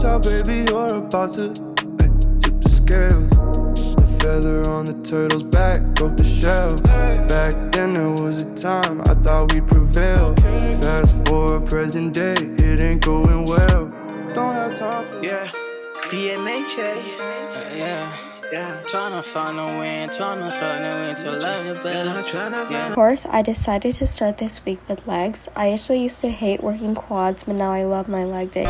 Watch out, baby, you're about to tip the scales. The feather on the turtle's back broke the shell. Back then there was a time I thought we'd prevail. Fast forward present day, it ain't going well. Don't have time for DNH, tryna find a win to love you better. Of course, I decided to start this week with legs. I actually used to hate working quads, but now I love my leg day.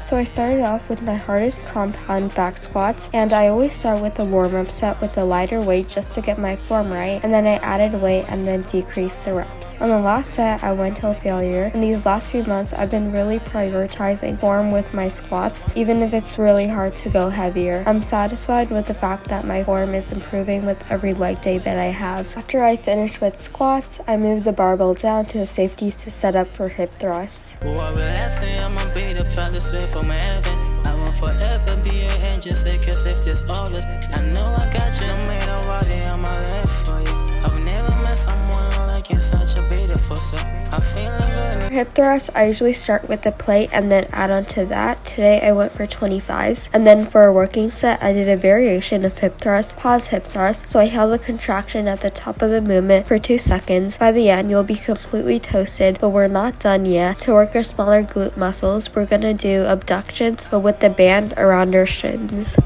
So I started off with my hardest compound back squats, and I always start with a warm-up set with a lighter weight just to get my form right, and then I added weight and then decreased the reps. On the last set, I went till failure, and these last few months I've been really prioritizing form with my squats, even if it's really hard to go heavier. I'm satisfied with the fact that my form is improving with every leg day that I have. After I finished with squats, I moved the barbell down to the safeties to set up for hip thrusts. I will forever be your angel, secure safety's orders. I know I got you, made a body on my left for you. I've never met someone like you, such a beautiful soul. I feel good. For hip thrusts, I usually start with the plate and then add on to that. Today I went for 25s, and then for a working set, I did a variation of hip thrust, pause hip thrust. So I held a contraction at the top of the movement for 2 seconds. By the end, you'll be completely toasted, but we're not done yet. To work our smaller glute muscles, we're gonna do abductions, but with the band around our shins.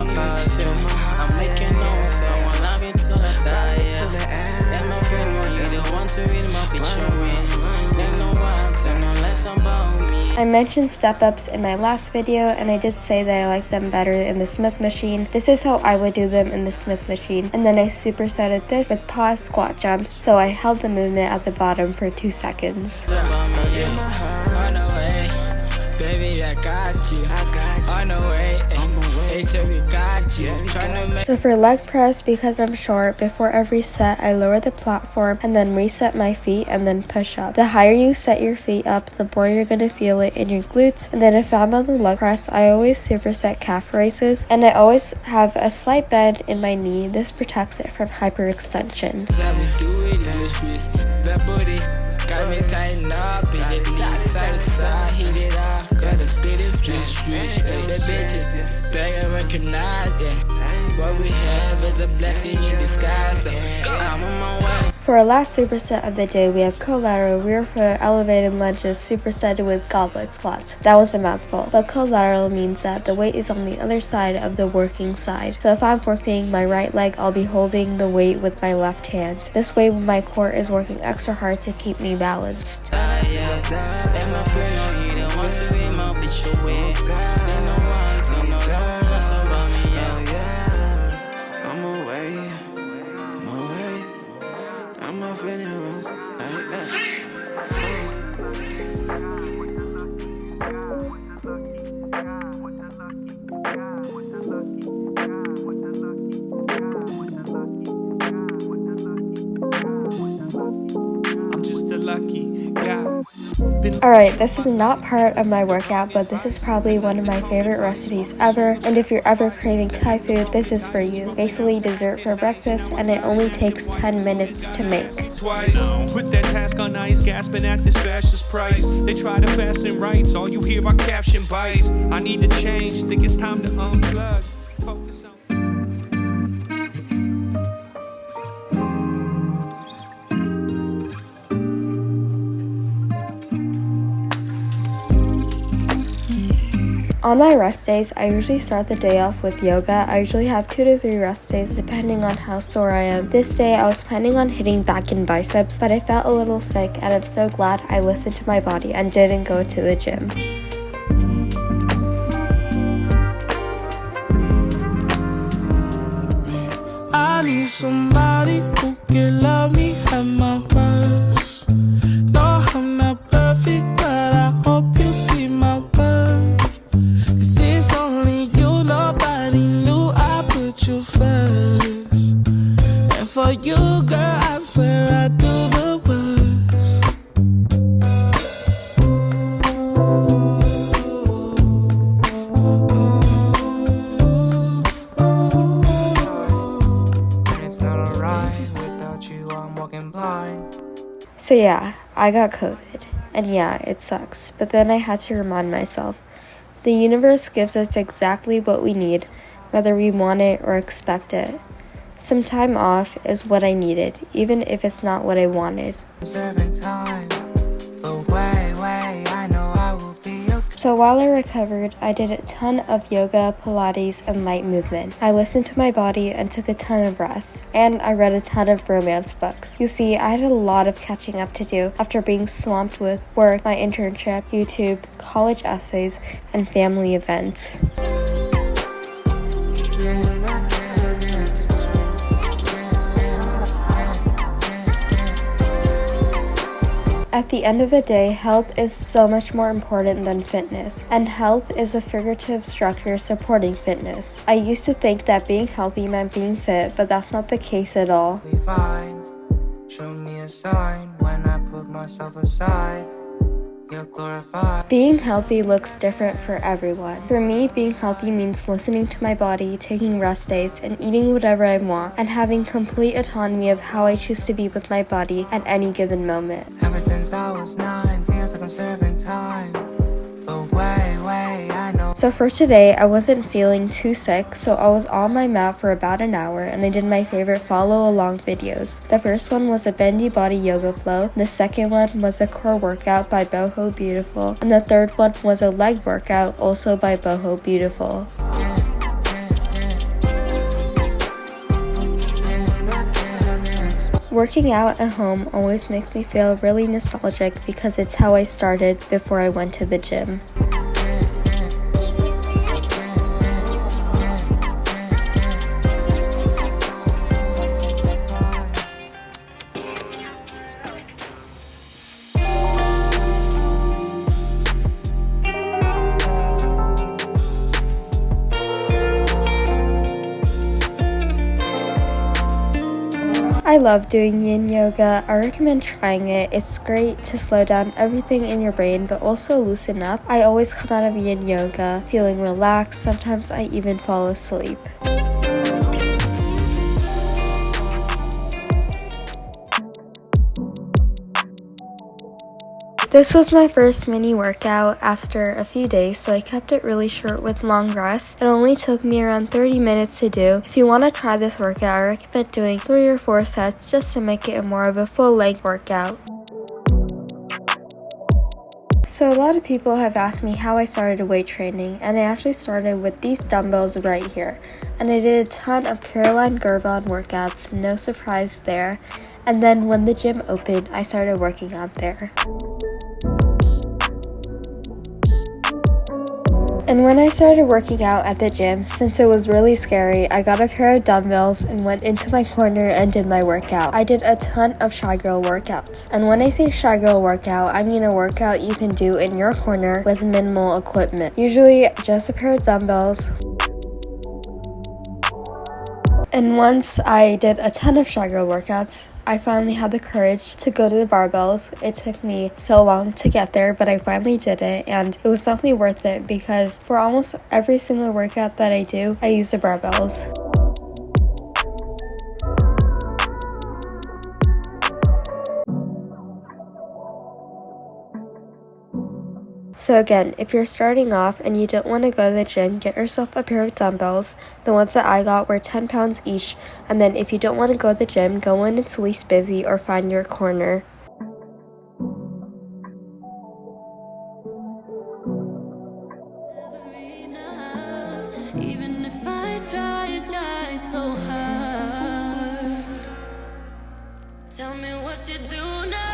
I mentioned step-ups in my last video, and I did say that I like them better in the Smith machine. This is how I would do them in the Smith machine. And then I supersetted this with pause squat jumps, so I held the movement at the bottom for 2 seconds. Baby, I got you. On the way, got you. So for leg press, because I'm short, before every set, I lower the platform and then reset my feet and then push up. The higher you set your feet up, the more you're gonna feel it in your glutes. And then if I'm on the leg press, I always superset calf raises, and I always have a slight bend in my knee. This protects it from hyperextension. Got me tighten up, hit it side to side, hit it up. Gotta spit it, switch. The bitches, better recognize, what we have is a blessing in disguise. So I'm on my way. For our last superset of the day, we have collateral rear foot elevated lunges supersetted with goblet squats. That was a mouthful, but collateral means that the weight is on the other side of the working side. So if I'm working my right leg, I'll be holding the weight with my left hand. This way my core is working extra hard to keep me balanced. lucky guy. Alright, this is not part of my workout, but this is probably one of my favorite recipes ever, and if you're ever craving Thai food, this is for you. Basically dessert for breakfast, and it only takes 10 minutes to make. Twice, put that task on ice, gasping at this fastest price. They try to fasten rights, all you hear are caption bites. I need to change, think it's time to unplug. Focus on On my rest days, I usually start the day off with yoga. I usually have 2 to 3 rest days depending on how sore I am. This day, I was planning on hitting back and biceps, but I felt a little sick, and I'm so glad I listened to my body and didn't go to the gym. I need somebody who can love me at my worst. No, I'm not perfect, but I hope you see my worth. This is only you, nobody knew I put you first. And for you, girl, I swear I do the worst. It's not alright, without you I'm walking blind. So yeah, I got COVID. And yeah, it sucks. But then I had to remind myself, the universe gives us exactly what we need, whether we want it or expect it. Some time off is what I needed, even if it's not what I wanted. So while I recovered, I did a ton of yoga, Pilates, and light movement. I listened to my body and took a ton of rest. And I read a ton of romance books. You see, I had a lot of catching up to do after being swamped with work, my internship, YouTube, college essays, and family events. At the end of the day, health is so much more important than fitness, and health is a figurative structure supporting fitness. I used to think that being healthy meant being fit, but that's not the case at all. Show me a sign when I put myself aside. You're glorified. Being healthy looks different for everyone. For me, being healthy means listening to my body, taking rest days, and eating whatever I want, and having complete autonomy of how I choose to be with my body at any given moment. Ever since I was 9, feels like I'm serving time. But wait, I know. So for today, I wasn't feeling too sick, so I was on my mat for about an hour and I did my favorite follow along videos. The first one was a bendy body yoga flow, the second one was a core workout by Boho Beautiful, and the third one was a leg workout also by Boho Beautiful. Working out at home always makes me feel really nostalgic because it's how I started before I went to the gym. I love doing yin yoga. I recommend trying it. It's great to slow down everything in your brain but also loosen up. I always come out of yin yoga feeling relaxed. Sometimes I even fall asleep. This was my first mini workout after a few days, so I kept it really short with long rests. It only took me around 30 minutes to do. If you want to try this workout, I recommend doing 3 or 4 sets just to make it more of a full length workout. So a lot of people have asked me how I started weight training, and I actually started with these dumbbells right here. And I did a ton of Caroline Gervon workouts, no surprise there. And then when the gym opened, I started working out there. And when I started working out at the gym, since it was really scary, I got a pair of dumbbells and went into my corner and did my workout. I did a ton of Shy Girl workouts. And when I say Shy Girl workout, I mean a workout you can do in your corner with minimal equipment. Usually just a pair of dumbbells. And once I did a ton of Shy Girl workouts, I finally had the courage to go to the barbells. It took me so long to get there, but I finally did it, and it was definitely worth it because for almost every single workout that I do, I use the barbells. So again, if you're starting off and you don't want to go to the gym, get yourself a pair of dumbbells. The ones that I got were 10 pounds each. And then if you don't want to go to the gym, go when it's least busy or find your corner. Even if I try so hard, tell me what you do now.